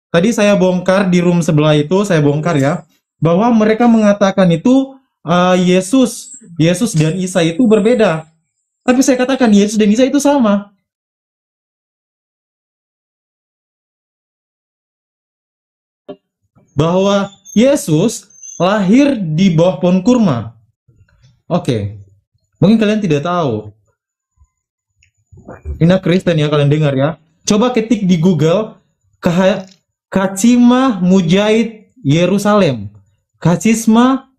Tadi saya bongkar di room sebelah itu, saya bongkar ya, bahwa mereka mengatakan itu Yesus dan Isa itu berbeda. Tapi saya katakan Yesus dan Isa itu sama. Bahwa Yesus lahir di bawah pohon kurma. Oke, mungkin kalian tidak tahu. Ini Kristen ya, kalian dengar ya. Coba ketik di Google Kacima Mujaid Yerusalem. Kacima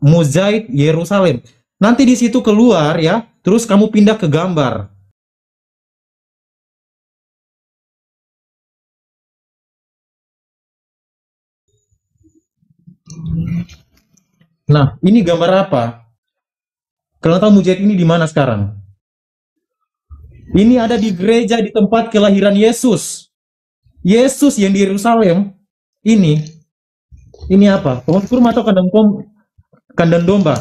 Mujaid Yerusalem. Nanti di situ keluar ya, terus kamu pindah ke gambar. Nah, ini gambar apa? Kalian tahu Mujaid ini di mana sekarang? Ini ada di gereja di tempat kelahiran Yesus. Yesus yang di Yerusalem ini apa? Pohon kurma atau kandang domba?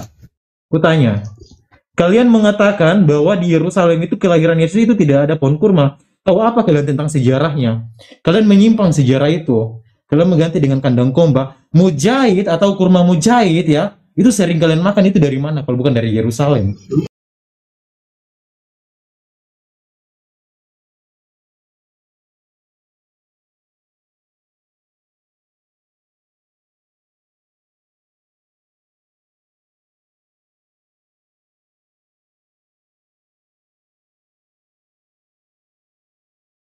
Kutanya. Kalian mengatakan bahwa di Yerusalem itu kelahiran Yesus itu tidak ada pohon kurma. Tahu apa kalian tentang sejarahnya? Kalian menyimpang sejarah itu. Kalian mengganti dengan kandang domba. Mujahid atau kurma mujahid ya, itu sering kalian makan itu dari mana kalau bukan dari Yerusalem?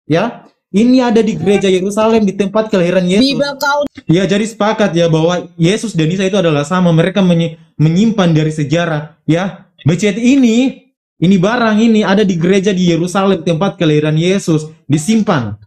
Ya, ini ada di gereja Yerusalem di tempat kelahiran Yesus. Ya, jadi sepakat ya bahwa Yesus dan Isa itu adalah sama. Mereka menyimpan dari sejarah. Ya, becet ini barang ini ada di gereja di Yerusalem tempat kelahiran Yesus disimpan.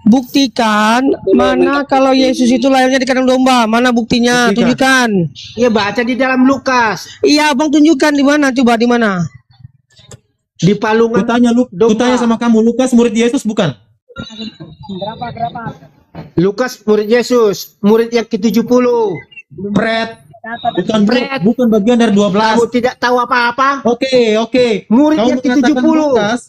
Buktikan mana kalau Yesus itu lahirnya di kandang domba. Mana buktinya? Tunjukkan. Iya, baca di dalam Lukas. Iya, Abang tunjukkan di mana? Coba di mana? Di palungan. Kutanya sama kamu, Lukas murid Yesus bukan? Berapa? Lukas murid Yesus, murid yang ke-70. Pret. Bukan bagian dari 12. Kamu tidak tahu apa-apa? Oke. Murid Kamu yang ke-70.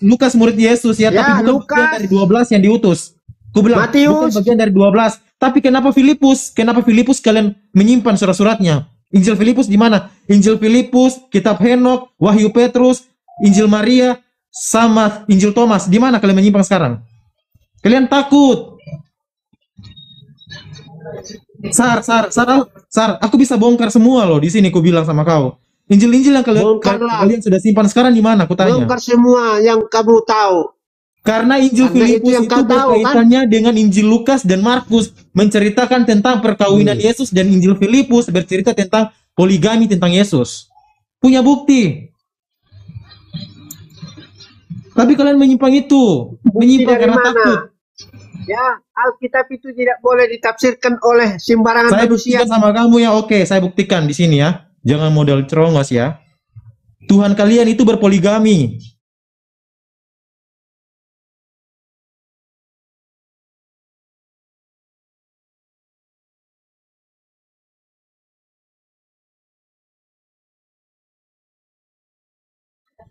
Lukas murid Yesus ya, tapi bukan bagian dari 12 yang diutus. Ku bilang bukan bagian dari 12. Tapi kenapa Filipus kalian menyimpan surat-suratnya? Injil Filipus di mana? Injil Filipus, kitab Henok, Wahyu Petrus, Injil Maria, sama Injil Thomas. Di mana kalian menyimpan sekarang? Kalian takut. Sar, aku bisa bongkar semua loh di sini. Ku bilang sama kau, Injil-Injil yang kalian sudah simpan sekarang di mana? Ku tanya. Bongkar semua yang kamu tahu. Karena Injil Filipus itu berkaitannya dengan Injil Lukas dan Markus, menceritakan tentang perkawinan Yesus, dan Injil Filipus bercerita tentang poligami tentang Yesus. Punya bukti. Tapi kalian menyimpang itu, menyimpang karena takut. Ya, Alkitab itu tidak boleh ditafsirkan oleh sembarangan manusia. Saya buktikan sama kamu ya, oke, saya buktikan di sini ya. Jangan modal cerongos ya. Tuhan kalian itu berpoligami.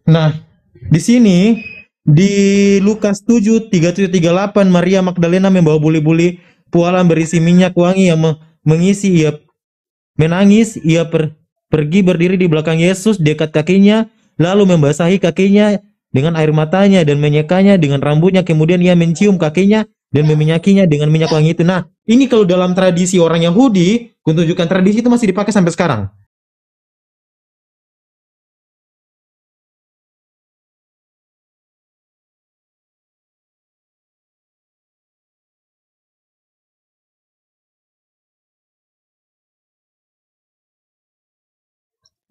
Nah, di sini di Lukas 7, 37-38 Maria Magdalena membawa buli-buli pualam berisi minyak wangi yang mengisi. Ia menangis, ia pergi berdiri di belakang Yesus dekat kakinya, lalu membasahi kakinya dengan air matanya dan menyekanya dengan rambutnya, kemudian ia mencium kakinya dan meminyakinya dengan minyak wangi itu. Nah, ini kalau dalam tradisi orang Yahudi, menunjukkan tradisi itu masih dipakai sampai sekarang.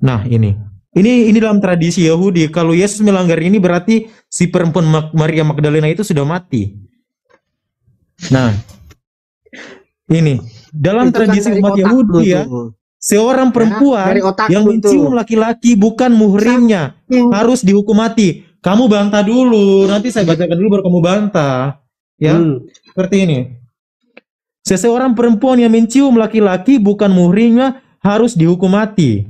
Nah, ini dalam tradisi Yahudi. Kalau Yesus melanggar ini berarti si perempuan Maria Magdalena itu sudah mati. Nah, ini dalam Itu kan tradisi dari umat otakmu Yahudi ya, tuh. seorang perempuan dari otakmu yang mencium tuh. laki-laki bukan muhrimnya Saking- harus dihukum mati. Kamu bantah dulu, nanti saya bacakan dulu baru kamu bantah. Ya, seperti ini. Seseorang perempuan yang mencium laki-laki bukan muhrimnya harus dihukum mati.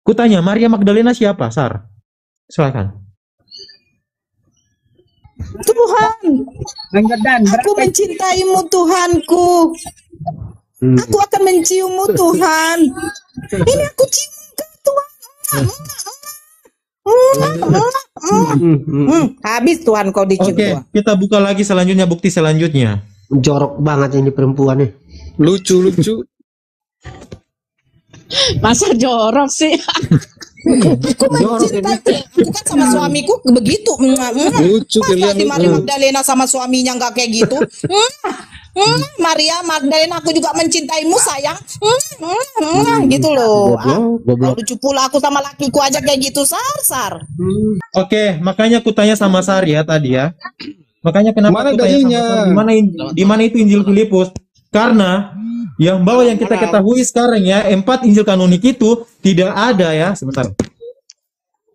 Kutanya, Maria Magdalena siapa, Sar? Silakan. Tuhan, aku mencintaimu Tuhanku. Aku akan menciummu Tuhan. Ini aku cium ke Tuhan. Habis Tuhan kau dicium Oke, Tuhan. kita buka lagi selanjutnya, bukti selanjutnya. Jorok banget ini perempuan nih. Lucu. Masa jorok sih? Jorok ini. Aku kan sama suamiku begitu. Lucu Masa kalian. di Maria Magdalena sama suaminya nggak kayak gitu? Maria Magdalena, aku juga mencintaimu sayang. Gitu loh. Goblok. Lucu pula aku sama lakiku aja kayak gitu, Sar. Oke, makanya aku tanya sama Sar ya tadi ya. Makanya kenapa Mana aku tanya sama dalilnya? Sar, di mana itu Injil Filipus? Karena yang kita ketahui sekarang ya, 4 Injil kanonik itu tidak ada ya. Sebentar.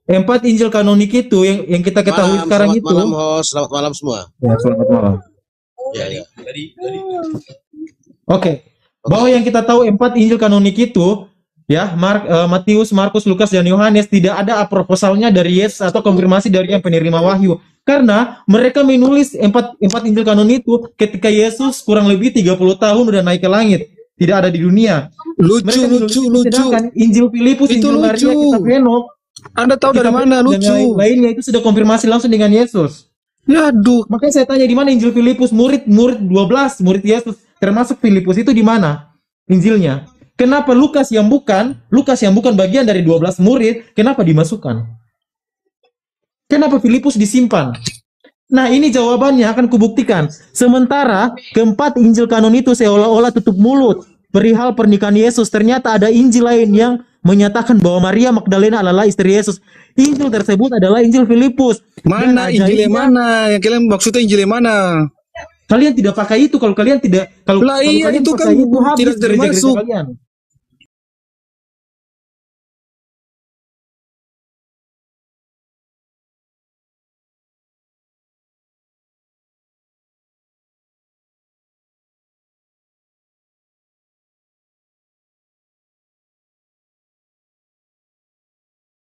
4 Injil kanonik itu yang kita ketahui sekarang selamat itu. malam host, selamat malam semua. Ya, selamat malam. Ya. Oke. Bahwa yang kita tahu 4 Injil kanonik itu ya, Matius, Markus, Lukas dan Yohanes tidak ada proposalnya dari Yesus atau konfirmasi dari yang penerima wahyu. Karena mereka menulis 4 Injil kanon itu ketika Yesus kurang lebih 30 tahun udah naik ke langit, tidak ada di dunia. Mereka menulis itu, sedangkan Injil Filipus, Itu Injil Maria, lucu. kitab Henok, Anda tahu dari kitab mana? Petrus dan Lucu. lainnya itu sudah konfirmasi langsung dengan Yesus. Ya aduh. Makanya saya tanya di mana Injil Filipus, murid 12 murid Yesus termasuk Filipus itu di mana Injilnya? Kenapa Lukas yang bukan bagian dari 12 murid, kenapa dimasukkan? Kenapa Filipus disimpan? Nah, ini jawabannya akan kubuktikan. Sementara keempat Injil kanon itu seolah-olah tutup mulut perihal pernikahan Yesus, ternyata ada Injil lain yang menyatakan bahwa Maria Magdalena adalah istri Yesus. Injil tersebut adalah Injil Filipus. Mana Dan Injil yang ajaibnya, mana? Yang kalian maksudnya Injil yang mana? Kalian tidak pakai itu kalau kalian tidak Lah iya, kalian itu pakai kan habis tidak di gereja termasuk. kalian.